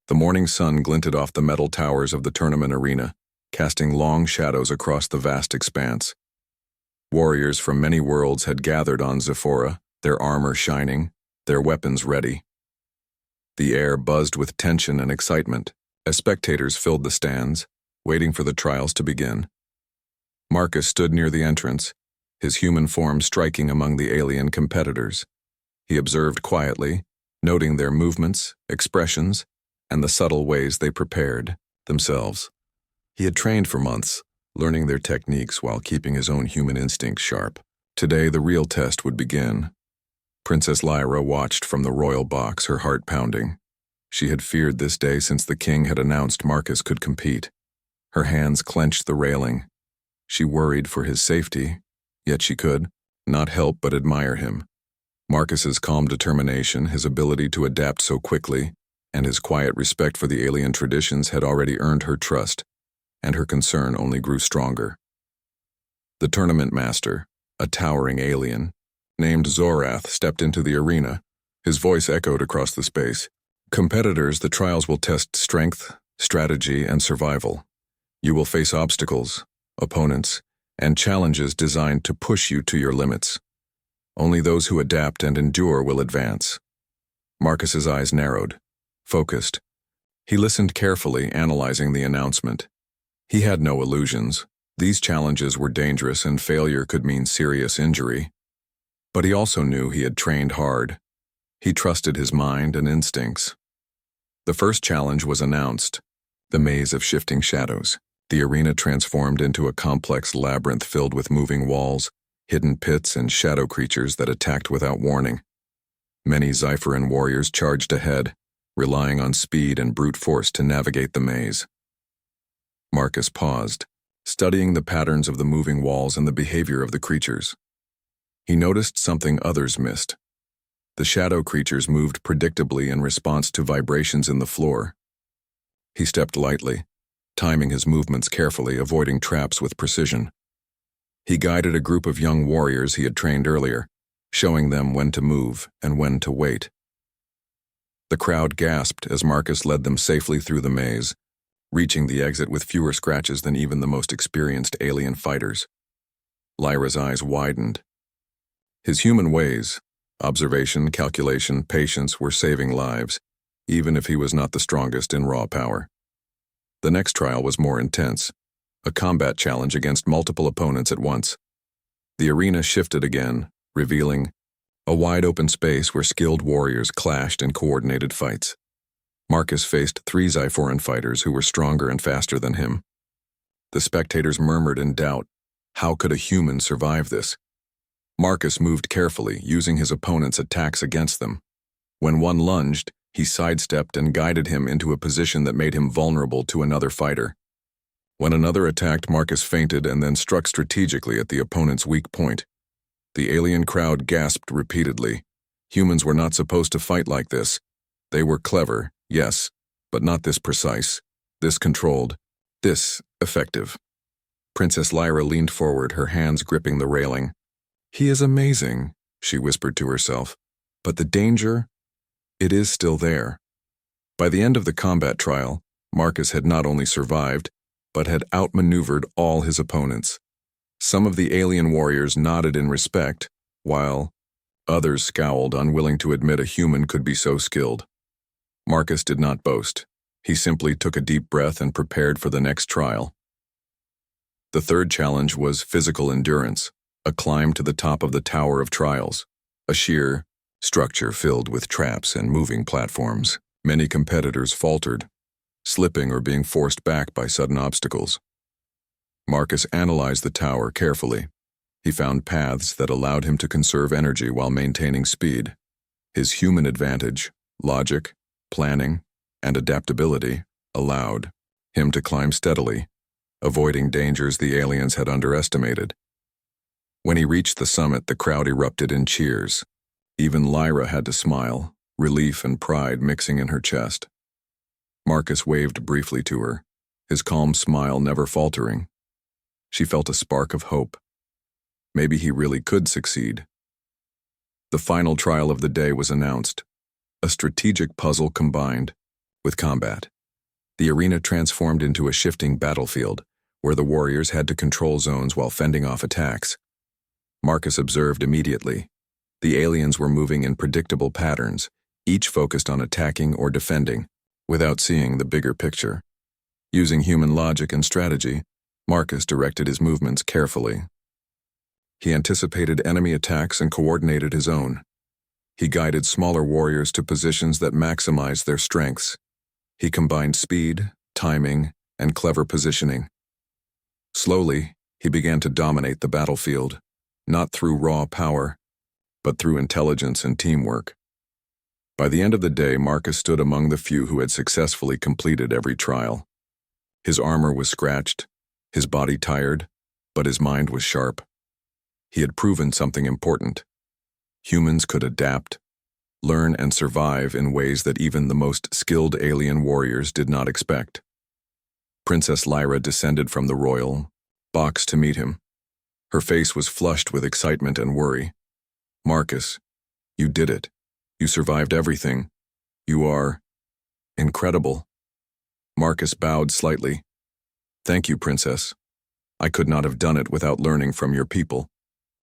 The morning sun glinted off the metal towers of the tournament arena, casting long shadows across the vast expanse. Warriors from many worlds had gathered on Zephora, their armor shining, their weapons ready. The air buzzed with tension and excitement as spectators filled the stands, waiting for the trials to begin. Marcus stood near the entrance, his human form striking among the alien competitors. He observed quietly, noting their movements, expressions, and the subtle ways they prepared themselves. He had trained for months, learning their techniques while keeping his own human instincts sharp. Today, the real test would begin. Princess Lyra watched from the royal box, her heart pounding. She had feared this day since the king had announced Marcus could compete. Her hands clenched the railing. She worried for his safety, yet she could not help but admire him. Marcus's calm determination, his ability to adapt so quickly, and his quiet respect for the alien traditions had already earned her trust, and her concern only grew stronger. The tournament master, a towering alien, named Zorath, stepped into the arena. His voice echoed across the space. Competitors, the trials will test strength, strategy, and survival. You will face obstacles, opponents, and challenges designed to push you to your limits. Only those who adapt and endure will advance. Marcus's eyes narrowed, focused. He listened carefully, analyzing the announcement. He had no illusions. These challenges were dangerous and failure could mean serious injury. But he also knew he had trained hard. He trusted his mind and instincts. The first challenge was announced, the maze of shifting shadows. The arena transformed into a complex labyrinth filled with moving walls, hidden pits, and shadow creatures that attacked without warning. Many Xipheran warriors charged ahead, relying on speed and brute force to navigate the maze. Marcus paused, studying the patterns of the moving walls and the behavior of the creatures. He noticed something others missed. The shadow creatures moved predictably in response to vibrations in the floor. He stepped lightly, timing his movements carefully, avoiding traps with precision. He guided a group of young warriors he had trained earlier, showing them when to move and when to wait. The crowd gasped as Marcus led them safely through the maze, reaching the exit with fewer scratches than even the most experienced alien fighters. Lyra's eyes widened. His human ways, observation, calculation, patience, were saving lives, even if he was not the strongest in raw power. The next trial was more intense, a combat challenge against multiple opponents at once. The arena shifted again, revealing a wide-open space where skilled warriors clashed in coordinated fights. Marcus faced 3 Xiphoran fighters who were stronger and faster than him. The spectators murmured in doubt. How could a human survive this? Marcus moved carefully, using his opponent's attacks against them. When one lunged, he sidestepped and guided him into a position that made him vulnerable to another fighter. When another attacked, Marcus feinted and then struck strategically at the opponent's weak point. The alien crowd gasped repeatedly. Humans were not supposed to fight like this. They were clever, yes, but not this precise, this controlled, this effective. Princess Lyra leaned forward, her hands gripping the railing. "He is amazing," she whispered to herself. "But the danger? It is still there." By the end of the combat trial, Marcus had not only survived, but had outmaneuvered all his opponents. Some of the alien warriors nodded in respect, while others scowled, unwilling to admit a human could be so skilled. Marcus did not boast. He simply took a deep breath and prepared for the next trial. The third challenge was physical endurance, a climb to the top of the Tower of Trials, a sheer structure filled with traps and moving platforms. Many competitors faltered, slipping or being forced back by sudden obstacles. Marcus analyzed the tower carefully. He found paths that allowed him to conserve energy while maintaining speed. His human advantage, logic, planning, and adaptability allowed him to climb steadily, avoiding dangers the aliens had underestimated. When he reached the summit, the crowd erupted in cheers. Even Lyra had to smile, relief and pride mixing in her chest. Marcus waved briefly to her, his calm smile never faltering. She felt a spark of hope. Maybe he really could succeed. The final trial of the day was announced, a strategic puzzle combined, with combat. The arena transformed into a shifting battlefield, where the warriors had to control zones while fending off attacks. Marcus observed immediately. The aliens were moving in predictable patterns, each focused on attacking or defending, without seeing the bigger picture. Using human logic and strategy, Marcus directed his movements carefully. He anticipated enemy attacks and coordinated his own. He guided smaller warriors to positions that maximized their strengths. He combined speed, timing, and clever positioning. Slowly, he began to dominate the battlefield, not through raw power, but through intelligence and teamwork. By the end of the day, Marcus stood among the few who had successfully completed every trial. His armor was scratched, his body tired, but his mind was sharp. He had proven something important. Humans could adapt, learn, and survive in ways that even the most skilled alien warriors did not expect. Princess Lyra descended from the royal box to meet him. Her face was flushed with excitement and worry. "Marcus, you did it. You survived everything. You are incredible." Marcus bowed slightly. "Thank you, Princess. I could not have done it without learning from your people.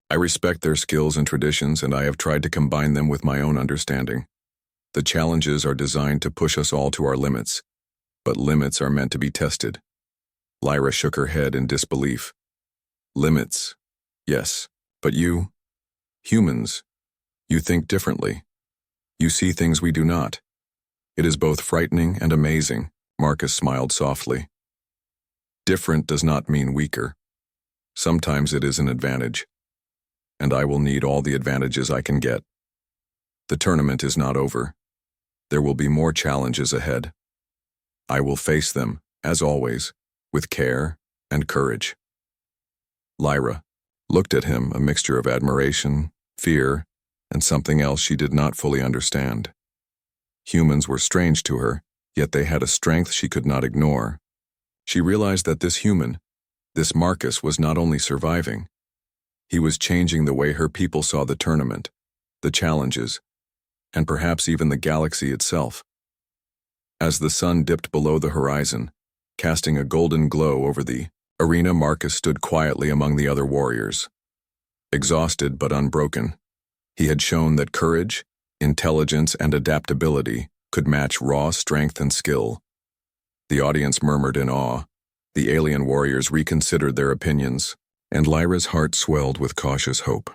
I respect their skills and traditions, and I have tried to combine them with my own understanding. The challenges are designed to push us all to our limits, but limits are meant to be tested." Lyra shook her head in disbelief. "Limits, yes, but you, humans, you think differently. You see things we do not. It is both frightening and amazing." Marcus smiled softly. "Different does not mean weaker. Sometimes it is an advantage, and I will need all the advantages I can get. The tournament is not over. There will be more challenges ahead. I will face them, as always, with care and courage." Lyra looked at him, a mixture of admiration, fear, and something else she did not fully understand. Humans were strange to her, yet they had a strength she could not ignore. She realized that this human, this Marcus, was not only surviving, he was changing the way her people saw the tournament, the challenges, and perhaps even the galaxy itself. As the sun dipped below the horizon, casting a golden glow over the arena, Marcus stood quietly among the other warriors. Exhausted but unbroken, he had shown that courage, intelligence, and adaptability could match raw strength and skill. The audience murmured in awe. The alien warriors reconsidered their opinions, and Lyra's heart swelled with cautious hope.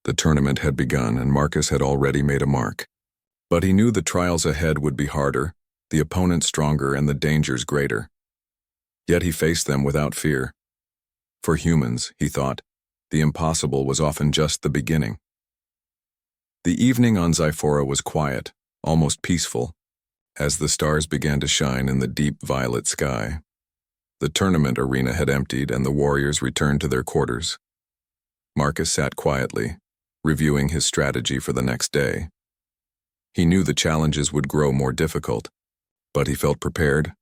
The tournament had begun, and Marcus had already made a mark. But he knew the trials ahead would be harder, the opponents stronger, and the dangers greater. Yet he faced them without fear. For humans, he thought, the impossible was often just the beginning. The evening on Zyphora was quiet, almost peaceful, as the stars began to shine in the deep violet sky. The tournament arena had emptied, and the warriors returned to their quarters. Marcus sat quietly, reviewing his strategy for the next day. He knew the challenges would grow more difficult, but he felt prepared.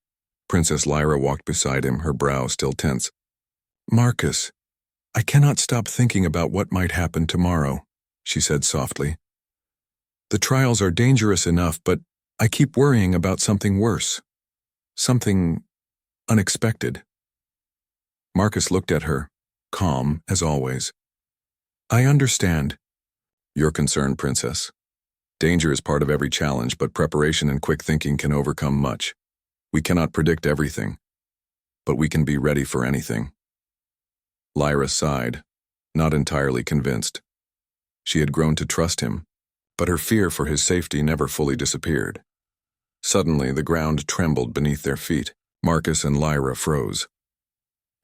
Princess Lyra walked beside him, her brow still tense. "Marcus, I cannot stop thinking about what might happen tomorrow," she said softly. "The trials are dangerous enough, but I keep worrying about something worse. Something unexpected." Marcus looked at her, calm as always. "I understand your concern, Princess. Danger is part of every challenge, but preparation and quick thinking can overcome much. We cannot predict everything, but we can be ready for anything." Lyra sighed, not entirely convinced. She had grown to trust him, but her fear for his safety never fully disappeared. Suddenly, the ground trembled beneath their feet. Marcus and Lyra froze.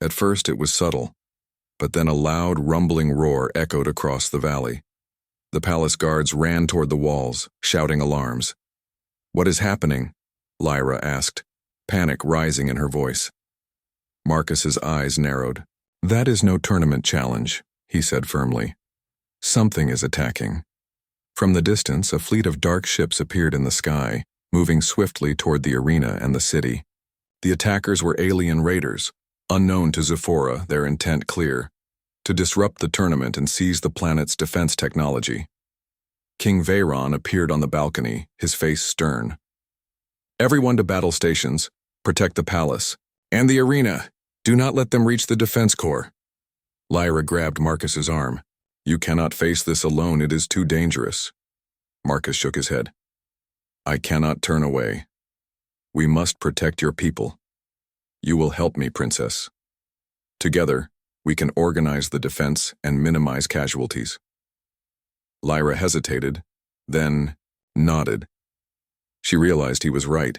At first it was subtle, but then a loud, rumbling roar echoed across the valley. The palace guards ran toward the walls, shouting alarms. "What is happening?" Lyra asked, panic rising in her voice. Marcus's eyes narrowed. "That is no tournament challenge," he said firmly. "Something is attacking." From the distance, a fleet of dark ships appeared in the sky, moving swiftly toward the arena and the city. The attackers were alien raiders, unknown to Zyphora, their intent clear: to disrupt the tournament and seize the planet's defense technology. King Veyron appeared on the balcony, his face stern. Everyone to battle stations. Protect the palace. And the arena. Do not let them reach the defense corps. Lyra grabbed Marcus's arm. You cannot face this alone, it is too dangerous. Marcus shook his head. I cannot turn away. We must protect your people. You will help me, Princess. Together, we can organize the defense and minimize casualties. Lyra hesitated, then nodded. She realized he was right.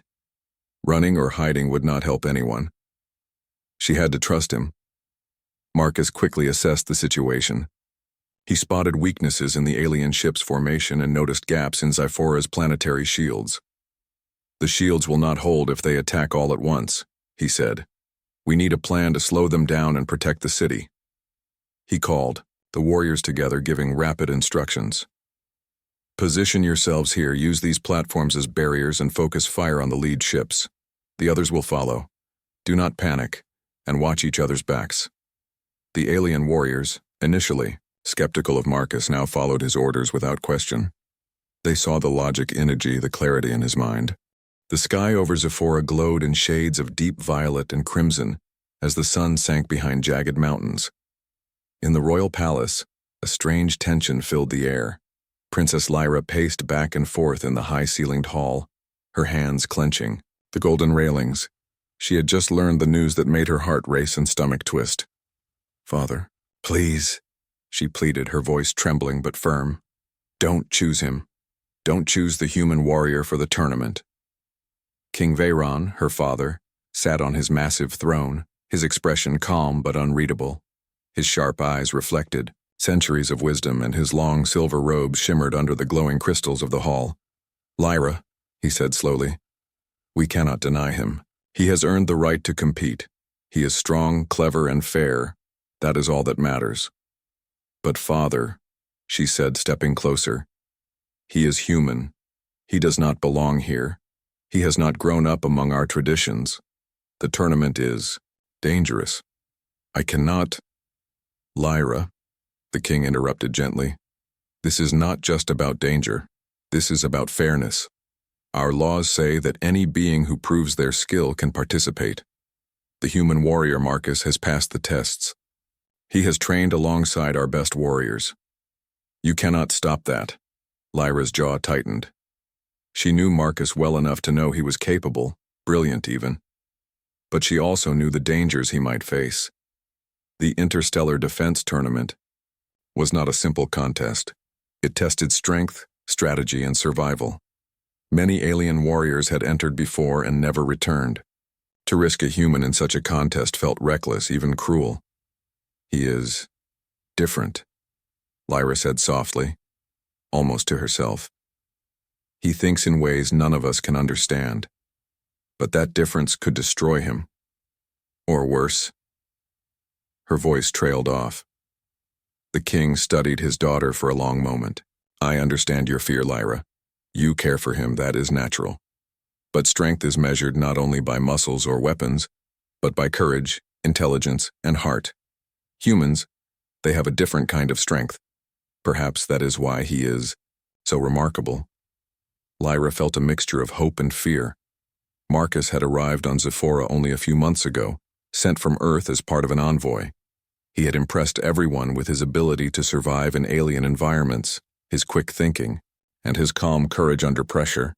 Running or hiding would not help anyone. She had to trust him. Marcus quickly assessed the situation. He spotted weaknesses in the alien ship's formation and noticed gaps in Zyphora's planetary shields. The shields will not hold if they attack all at once, he said. We need a plan to slow them down and protect the city. He called, the warriors together giving rapid instructions. Position yourselves here, use these platforms as barriers and focus fire on the lead ships. The others will follow. Do not panic, and watch each other's backs. The alien warriors, initially skeptical of Marcus, now followed his orders without question. They saw the logic energy, the clarity in his mind. The sky over Zephora glowed in shades of deep violet and crimson as the sun sank behind jagged mountains. In the royal palace, a strange tension filled the air. Princess Lyra paced back and forth in the high-ceilinged hall, her hands clenching, the golden railings. She had just learned the news that made her heart race and stomach twist. Father, please, she pleaded, her voice trembling but firm. Don't choose him. Don't choose the human warrior for the tournament. King Veyron, her father, sat on his massive throne, his expression calm but unreadable. His sharp eyes reflected centuries of wisdom, and his long silver robe shimmered under the glowing crystals of the hall. Lyra, he said slowly, we cannot deny him. He has earned the right to compete. He is strong, clever, and fair. That is all that matters. But father, she said, stepping closer, he is human. He does not belong here. He has not grown up among our traditions. The tournament is dangerous. I cannot. Lyra, the king interrupted gently. This is not just about danger. This is about fairness. Our laws say that any being who proves their skill can participate. The human warrior Marcus has passed the tests. He has trained alongside our best warriors. You cannot stop that. Lyra's jaw tightened. She knew Marcus well enough to know he was capable, brilliant even. But she also knew the dangers he might face. The Interstellar Defense Tournament was not a simple contest. It tested strength, strategy, and survival. Many alien warriors had entered before and never returned. To risk a human in such a contest felt reckless, even cruel. He is different, Lyra said softly, almost to herself. He thinks in ways none of us can understand. But that difference could destroy him. Or worse. Her voice trailed off. The king studied his daughter for a long moment. I understand your fear, Lyra. You care for him, that is natural. But strength is measured not only by muscles or weapons, but by courage, intelligence, and heart. Humans, they have a different kind of strength. Perhaps that is why he is so remarkable. Lyra felt a mixture of hope and fear. Marcus had arrived on Zephora only a few months ago, sent from Earth as part of an envoy. He had impressed everyone with his ability to survive in alien environments, his quick thinking, and his calm courage under pressure.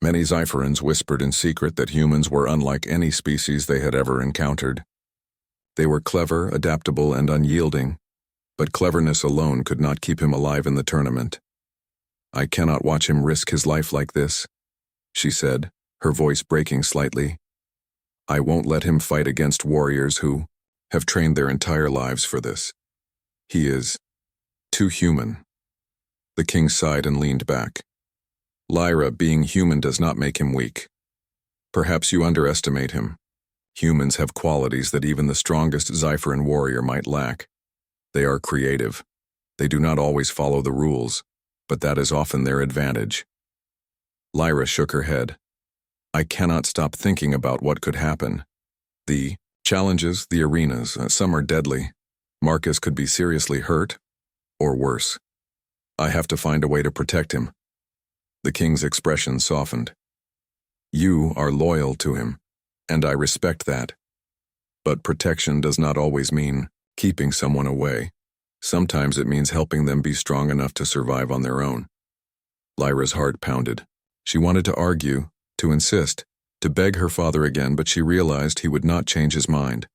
Many Zyphorans whispered in secret that humans were unlike any species they had ever encountered. They were clever, adaptable, and unyielding, but cleverness alone could not keep him alive in the tournament. I cannot watch him risk his life like this, she said, her voice breaking slightly. I won't let him fight against warriors who have trained their entire lives for this. He is too human. The king sighed and leaned back. Lyra, being human does not make him weak. Perhaps you underestimate him. Humans have qualities that even the strongest Zyphoran warrior might lack. They are creative. They do not always follow the rules, but that is often their advantage. Lyra shook her head. I cannot stop thinking about what could happen. The challenges, the arenas, some are deadly. Marcus could be seriously hurt, or worse. I have to find a way to protect him. The king's expression softened. You are loyal to him, and I respect that. But protection does not always mean keeping someone away. Sometimes it means helping them be strong enough to survive on their own. Lyra's heart pounded. She wanted to argue, to insist, to beg her father again, but she realized he would not change his mind.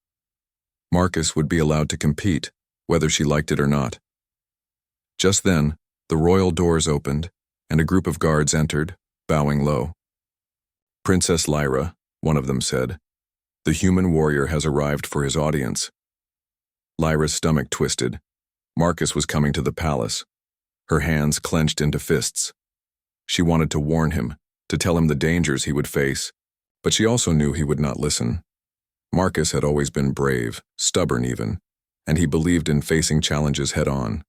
Marcus would be allowed to compete, whether she liked it or not. Just then, the royal doors opened, and a group of guards entered, bowing low. "Princess Lyra," one of them said, "the human warrior has arrived for his audience." Lyra's stomach twisted. Marcus was coming to the palace. Her hands clenched into fists. She wanted to warn him, to tell him the dangers he would face, but she also knew he would not listen. Marcus had always been brave, stubborn even, and he believed in facing challenges head-on.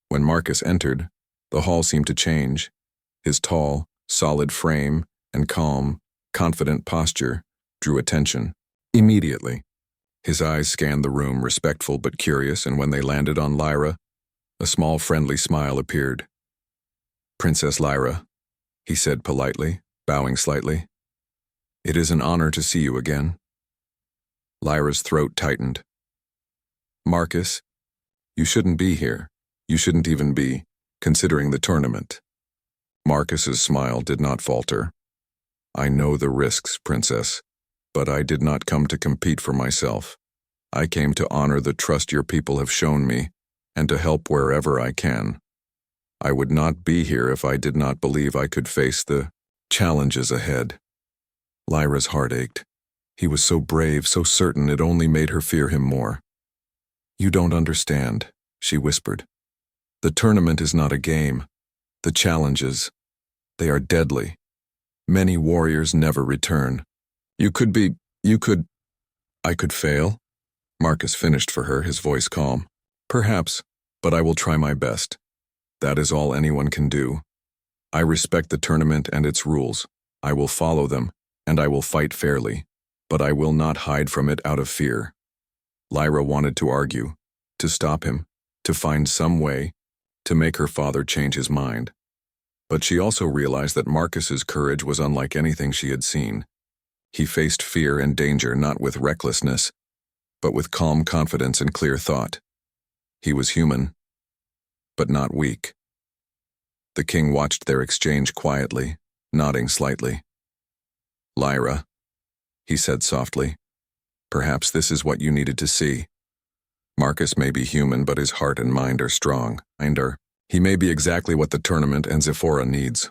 When Marcus entered, the hall seemed to change. His tall, solid frame and calm, confident posture drew attention. Immediately, his eyes scanned the room, respectful but curious, and when they landed on Lyra, a small friendly smile appeared. "Princess Lyra," he said politely, bowing slightly. "It is an honor to see you again." Lyra's throat tightened. "Marcus, you shouldn't be here. You shouldn't even be considering the tournament." Marcus's smile did not falter. "I know the risks, Princess, but I did not come to compete for myself. I came to honor the trust your people have shown me and to help wherever I can. I would not be here if I did not believe I could face the challenges ahead." Lyra's heart ached. He was so brave, so certain, it only made her fear him more. "You don't understand," she whispered. "The tournament is not a game. The challenges, they are deadly. Many warriors never return. I could fail?" Marcus finished for her, his voice calm. "Perhaps, but I will try my best. That is all anyone can do. I respect the tournament and its rules. I will follow them, and I will fight fairly, but I will not hide from it out of fear." Lyra wanted to argue, to stop him, to find some way to make her father change his mind. But she also realized that Marcus's courage was unlike anything she had seen. He faced fear and danger not with recklessness, but with calm confidence and clear thought. He was human, but not weak. The king watched their exchange quietly, nodding slightly. "Lyra," he said softly, "perhaps this is what you needed to see. Marcus may be human, but his heart and mind are strong. He may be exactly what the tournament and Zephora needs."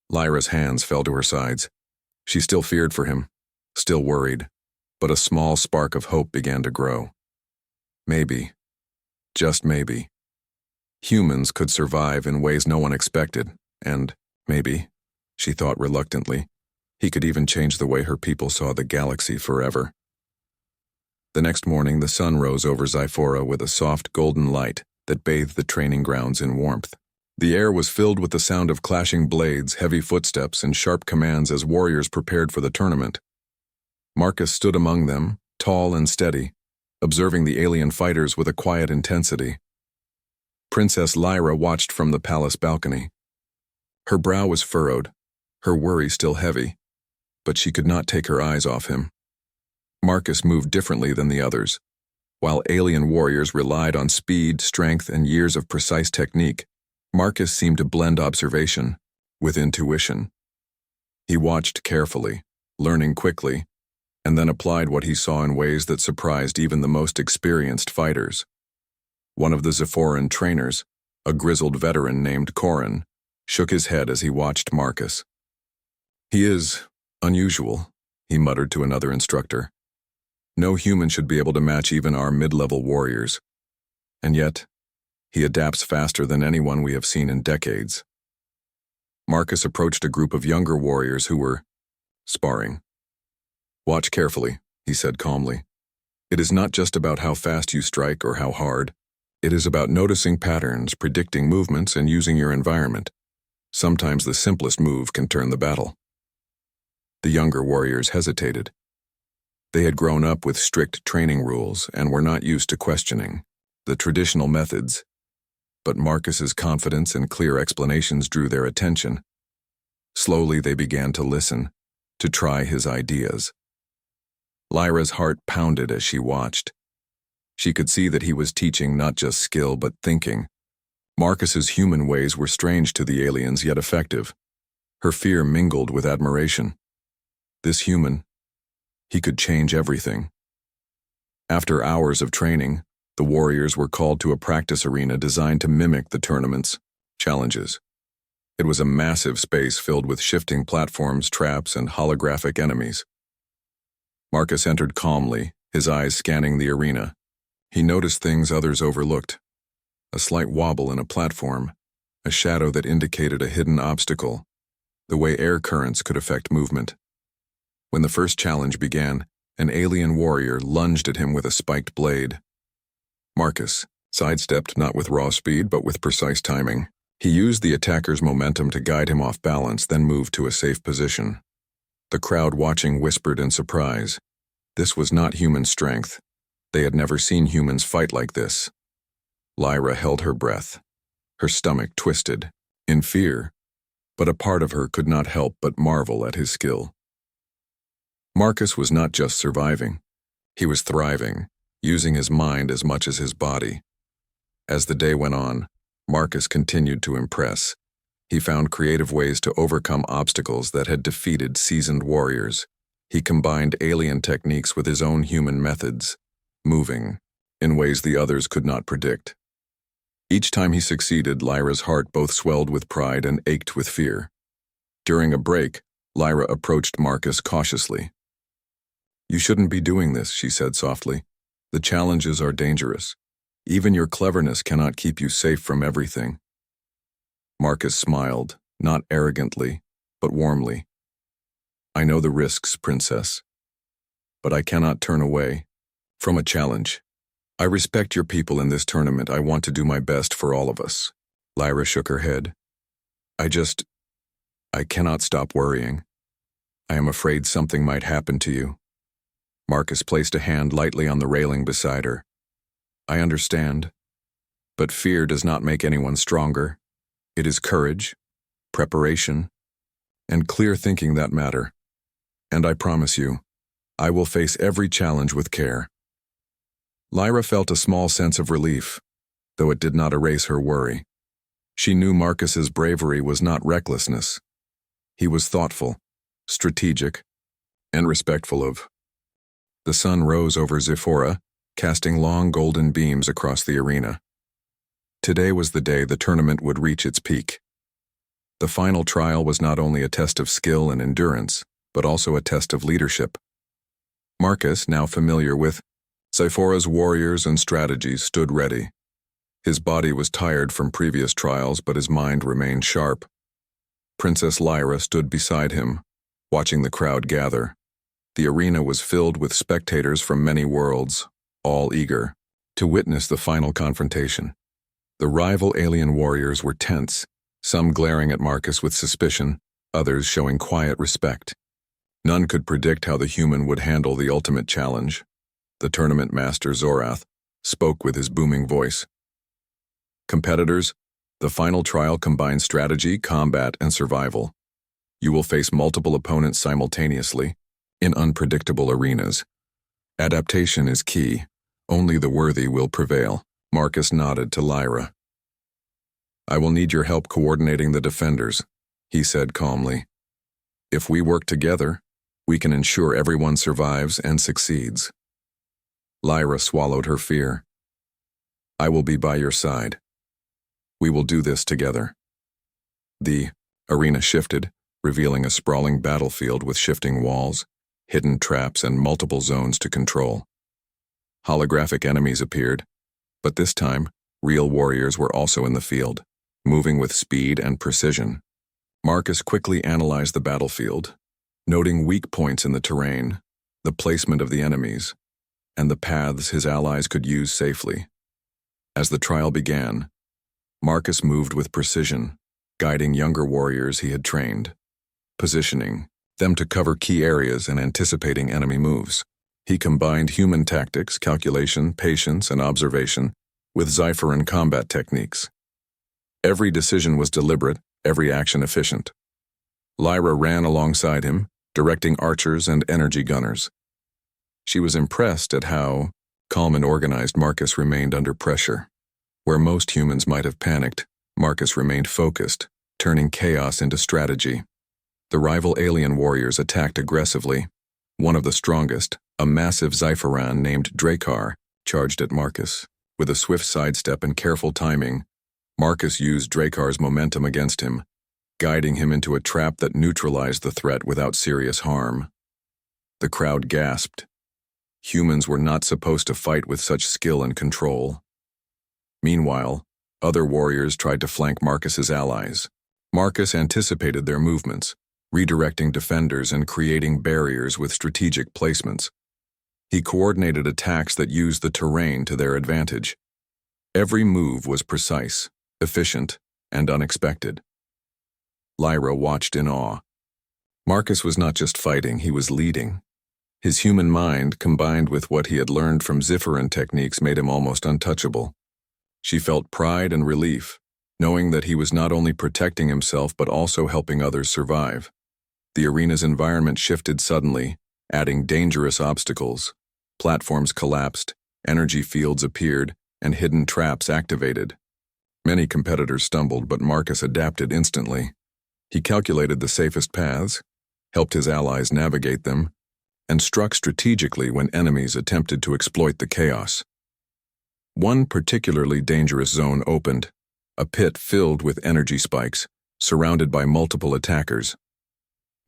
Lyra's hands fell to her sides. She still feared for him, still worried, but a small spark of hope began to grow. Maybe, just maybe, humans could survive in ways no one expected, and maybe, she thought reluctantly, he could even change the way her people saw the galaxy forever. The next morning, the sun rose over Zephora with a soft golden light that bathed the training grounds in warmth. The air was filled with the sound of clashing blades, heavy footsteps, and sharp commands as warriors prepared for the tournament. Marcus stood among them, tall and steady, observing the alien fighters with a quiet intensity. Princess Lyra watched from the palace balcony. Her brow was furrowed, her worry still heavy, but she could not take her eyes off him. Marcus moved differently than the others. While alien warriors relied on speed, strength, and years of precise technique, Marcus seemed to blend observation with intuition. He watched carefully, learning quickly, and then applied what he saw in ways that surprised even the most experienced fighters. One of the Zephoran trainers, a grizzled veteran named Corin, shook his head as he watched Marcus. "He is unusual," he muttered to another instructor. "No human should be able to match even our mid-level warriors. And yet, he adapts faster than anyone we have seen in decades." Marcus approached a group of younger warriors who were sparring. "Watch carefully," he said calmly. "It is not just about how fast you strike or how hard. It is about noticing patterns, predicting movements, and using your environment. Sometimes the simplest move can turn the battle." The younger warriors hesitated. They had grown up with strict training rules and were not used to questioning the traditional methods, but Marcus's confidence and clear explanations drew their attention. Slowly they began to listen, to try his ideas. Lyra's heart pounded as she watched. She could see that he was teaching not just skill but thinking. Marcus's human ways were strange to the aliens, yet effective. Her fear mingled with admiration. This human, he could change everything. After hours of training, the warriors were called to a practice arena designed to mimic the tournament's challenges. It was a massive space filled with shifting platforms, traps, and holographic enemies. Marcus entered calmly, his eyes scanning the arena. He noticed things others overlooked. A slight wobble in a platform, a shadow that indicated a hidden obstacle, the way air currents could affect movement. When the first challenge began, an alien warrior lunged at him with a spiked blade. Marcus sidestepped not with raw speed but with precise timing. He used the attacker's momentum to guide him off balance, then moved to a safe position. The crowd watching whispered in surprise. This was not human strength. They had never seen humans fight like this. Lyra held her breath. Her stomach twisted, in fear, but a part of her could not help but marvel at his skill. Marcus was not just surviving. He was thriving, using his mind as much as his body. As the day went on, Marcus continued to impress. He found creative ways to overcome obstacles that had defeated seasoned warriors. He combined alien techniques with his own human methods, moving in ways the others could not predict. Each time he succeeded, Lyra's heart both swelled with pride and ached with fear. During a break, Lyra approached Marcus cautiously. "You shouldn't be doing this," she said softly. "The challenges are dangerous. Even your cleverness cannot keep you safe from everything." Marcus smiled, not arrogantly, but warmly. "I know the risks, Princess, but I cannot turn away from a challenge. I respect your people in this tournament. I want to do my best for all of us." Lyra shook her head. I cannot stop worrying. I am afraid something might happen to you." Marcus placed a hand lightly on the railing beside her. "I understand, but fear does not make anyone stronger. It is courage, preparation, and clear thinking that matter. And I promise you, I will face every challenge with care." Lyra felt a small sense of relief, though it did not erase her worry. She knew Marcus's bravery was not recklessness. He was thoughtful, strategic, and respectful of. The sun rose over Zephora, casting long golden beams across the arena. Today was the day the tournament would reach its peak. The final trial was not only a test of skill and endurance, but also a test of leadership. Marcus, now familiar with Zephora's warriors and strategies, stood ready. His body was tired from previous trials, but his mind remained sharp. Princess Lyra stood beside him, watching the crowd gather. The arena was filled with spectators from many worlds, all eager to witness the final confrontation. The rival alien warriors were tense, some glaring at Marcus with suspicion, others showing quiet respect. None could predict how the human would handle the ultimate challenge. The tournament master Zorath spoke with his booming voice. "Competitors, the final trial combines strategy, combat, and survival. You will face multiple opponents simultaneously, in unpredictable arenas. Adaptation is key. Only the worthy will prevail." Marcus nodded to Lyra. "I will need your help coordinating the defenders," he said calmly. "If we work together, we can ensure everyone survives and succeeds." Lyra swallowed her fear. "I will be by your side. We will do this together." The arena shifted, revealing a sprawling battlefield with shifting walls, hidden traps, and multiple zones to control. Holographic enemies appeared, but this time, real warriors were also in the field, moving with speed and precision. Marcus quickly analyzed the battlefield, noting weak points in the terrain, the placement of the enemies, and the paths his allies could use safely. As the trial began, Marcus moved with precision, guiding younger warriors he had trained, positioning them to cover key areas and anticipating enemy moves. He combined human tactics, calculation, patience, and observation with Zephoran combat techniques. Every decision was deliberate, every action efficient. Lyra ran alongside him, directing archers and energy gunners. She was impressed at how calm and organized Marcus remained under pressure. Where most humans might have panicked, Marcus remained focused, turning chaos into strategy. The rival alien warriors attacked aggressively. One of the strongest, a massive Xiferan named Dracar, charged at Marcus. With a swift sidestep and careful timing, Marcus used Dracar's momentum against him, guiding him into a trap that neutralized the threat without serious harm. The crowd gasped. Humans were not supposed to fight with such skill and control. Meanwhile, other warriors tried to flank Marcus's allies. Marcus anticipated their movements, redirecting defenders and creating barriers with strategic placements. He coordinated attacks that used the terrain to their advantage. Every move was precise, efficient, and unexpected. Lyra watched in awe. Marcus was not just fighting, he was leading. His human mind, combined with what he had learned from Zifferan techniques, made him almost untouchable. She felt pride and relief, knowing that he was not only protecting himself but also helping others survive. The arena's environment shifted suddenly, adding dangerous obstacles. Platforms collapsed, energy fields appeared, and hidden traps activated. Many competitors stumbled, but Marcus adapted instantly. He calculated the safest paths, helped his allies navigate them, and struck strategically when enemies attempted to exploit the chaos. One particularly dangerous zone opened, a pit filled with energy spikes, surrounded by multiple attackers.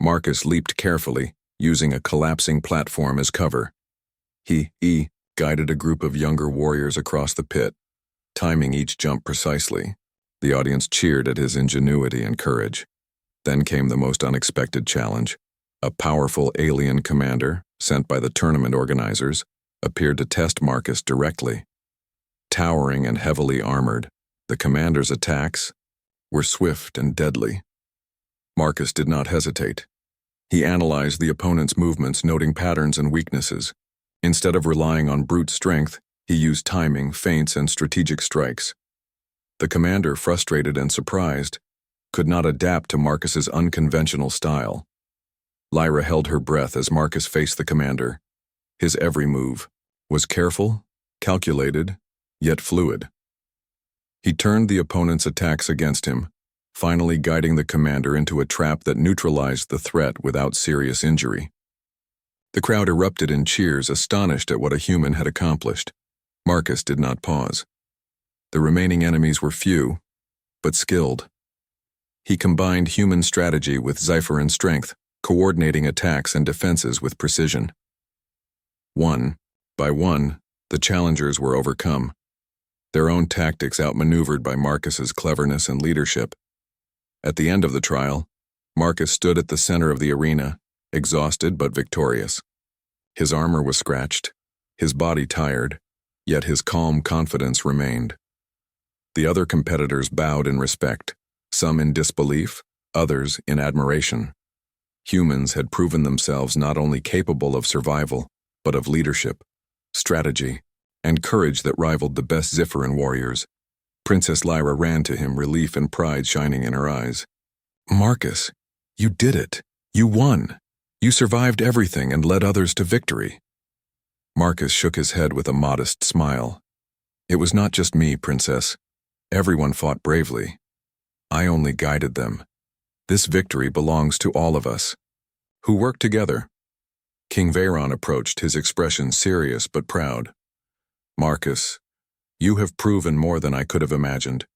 Marcus leaped carefully, using a collapsing platform as cover. He guided a group of younger warriors across the pit, timing each jump precisely. The audience cheered at his ingenuity and courage. Then came the most unexpected challenge. A powerful alien commander, sent by the tournament organizers, appeared to test Marcus directly. Towering and heavily armored, the commander's attacks were swift and deadly. Marcus did not hesitate. He analyzed the opponent's movements, noting patterns and weaknesses. Instead of relying on brute strength, he used timing, feints, and strategic strikes. The commander, frustrated and surprised, could not adapt to Marcus's unconventional style. Lyra held her breath as Marcus faced the commander. His every move was careful, calculated, yet fluid. He turned the opponent's attacks against him, finally guiding the commander into a trap that neutralized the threat without serious injury. The crowd erupted in cheers, astonished at what a human had accomplished. Marcus did not pause. The remaining enemies were few, but skilled. He combined human strategy with Xiferan strength, coordinating attacks and defenses with precision. One by one, the challengers were overcome, their own tactics outmaneuvered by Marcus's cleverness and leadership. At the end of the trial, Marcus stood at the center of the arena, exhausted but victorious. His armor was scratched, his body tired, yet his calm confidence remained. The other competitors bowed in respect, some in disbelief, others in admiration. Humans had proven themselves not only capable of survival, but of leadership, strategy, and courage that rivaled the best Zifferan warriors. Princess Lyra ran to him, relief and pride shining in her eyes. "Marcus, you did it. You won. You survived everything and led others to victory." Marcus shook his head with a modest smile. "It was not just me, Princess. Everyone fought bravely. I only guided them. This victory belongs to all of us, who worked together." King Veyron approached, his expression serious but proud. "Marcus, you have proven more than I could have imagined.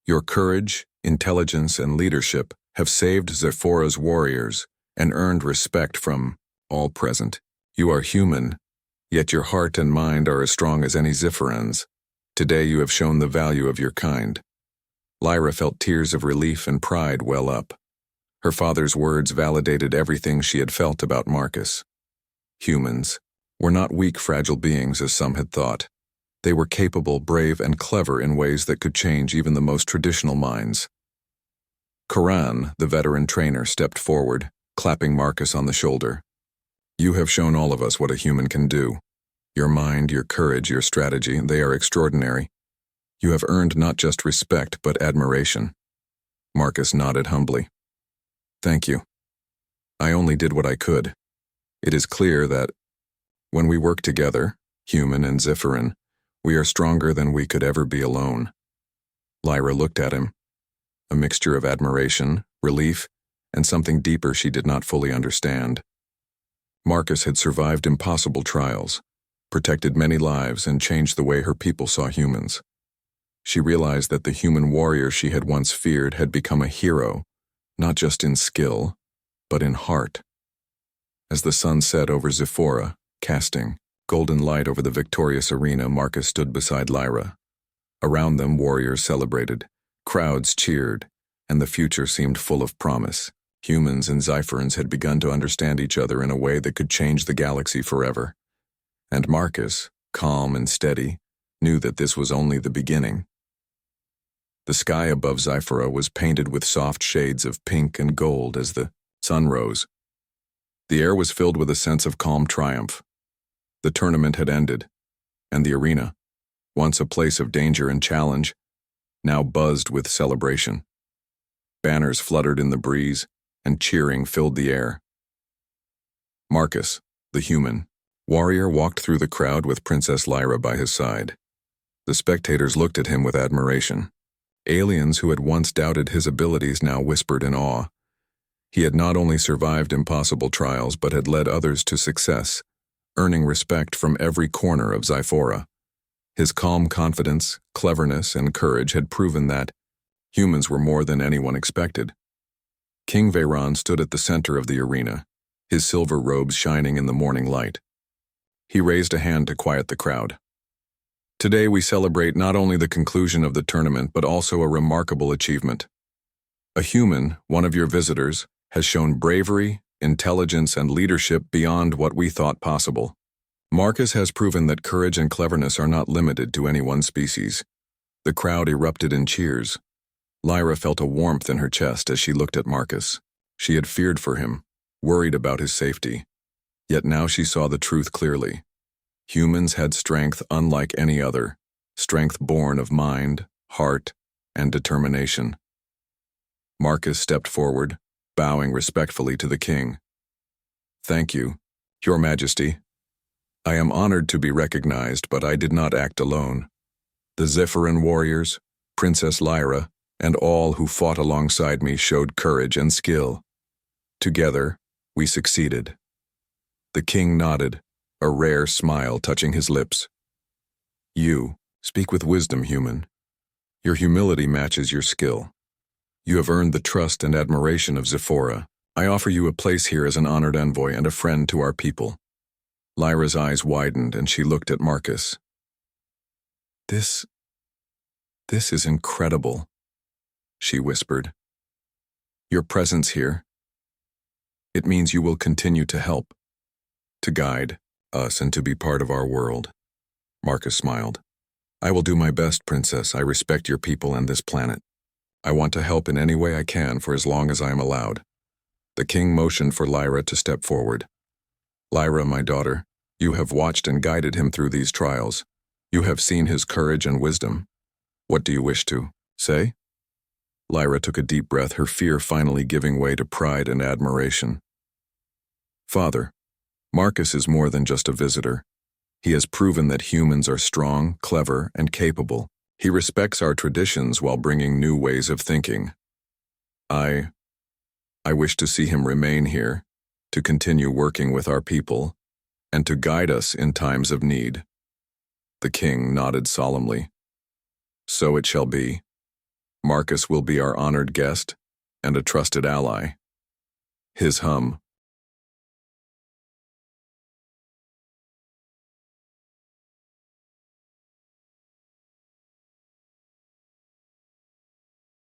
Your courage, intelligence, and leadership have saved Zephora's warriors and earned respect from all present. You are human, yet your heart and mind are as strong as any Zifferan's. Today you have shown the value of your kind." Lyra felt tears of relief and pride well up. Her father's words validated everything she had felt about Marcus. Humans were not weak, fragile beings as some had thought. They were capable, brave, and clever in ways that could change even the most traditional minds. Karan, the veteran trainer, stepped forward, clapping Marcus on the shoulder. "You have shown all of us what a human can do. Your mind, your courage, your strategy, they are extraordinary. You have earned not just respect, but admiration." Marcus nodded humbly. "Thank you." I only did what I could. It is clear that, when we work together, human and Zephyrin, we are stronger than we could ever be alone. Lyra looked at him, a mixture of admiration, relief, and something deeper she did not fully understand. Marcus had survived impossible trials, protected many lives, and changed the way her people saw humans. She realized that the human warrior she had once feared had become a hero, not just in skill, but in heart. As the sun set over Zephora, casting golden light over the victorious arena, Marcus stood beside Lyra. Around them, warriors celebrated, crowds cheered, and the future seemed full of promise. Humans and Zephyrins had begun to understand each other in a way that could change the galaxy forever. And Marcus, calm and steady, knew that this was only the beginning. The sky above Zephora was painted with soft shades of pink and gold as the sun rose. The air was filled with a sense of calm triumph. The tournament had ended, and the arena, once a place of danger and challenge, now buzzed with celebration. Banners fluttered in the breeze, and cheering filled the air. Marcus, the human warrior, walked through the crowd with Princess Lyra by his side. The spectators looked at him with admiration. Aliens who had once doubted his abilities now whispered in awe. He had not only survived impossible trials but had led others to success, earning respect from every corner of Zephora. His calm confidence, cleverness, and courage had proven that humans were more than anyone expected. King Veyron stood at the center of the arena, his silver robes shining in the morning light. He raised a hand to quiet the crowd. Today we celebrate not only the conclusion of the tournament but also a remarkable achievement. A human, one of your visitors, has shown bravery, intelligence, and leadership beyond what we thought possible. Marcus has proven that courage and cleverness are not limited to any one species. The crowd erupted in cheers. Lyra felt a warmth in her chest as she looked at Marcus. She had feared for him, worried about his safety. Yet now she saw the truth clearly. Humans had strength unlike any other, strength born of mind, heart, and determination. Marcus stepped forward, bowing respectfully to the king. "Thank you, Your Majesty. I am honored to be recognized, but I did not act alone. The Zephyrin warriors, Princess Lyra, and all who fought alongside me showed courage and skill. Together, we succeeded." The king nodded, a rare smile touching his lips. "You speak with wisdom, human. Your humility matches your skill. You have earned the trust and admiration of Zephora. I offer you a place here as an honored envoy and a friend to our people." Lyra's eyes widened and she looked at Marcus. This is incredible," she whispered. "Your presence here, it means you will continue to help, to guide us and to be part of our world." Marcus smiled. "I will do my best, Princess. I respect your people and this planet. I want to help in any way I can for as long as I am allowed." The king motioned for Lyra to step forward. "Lyra, my daughter, you have watched and guided him through these trials. You have seen his courage and wisdom. What do you wish to say?" Lyra took a deep breath, her fear finally giving way to pride and admiration. "Father, Marcus is more than just a visitor. He has proven that humans are strong, clever, and capable. He respects our traditions while bringing new ways of thinking. I wish to see him remain here, to continue working with our people, and to guide us in times of need." The king nodded solemnly. "So it shall be. Marcus will be our honored guest and a trusted ally." His hum,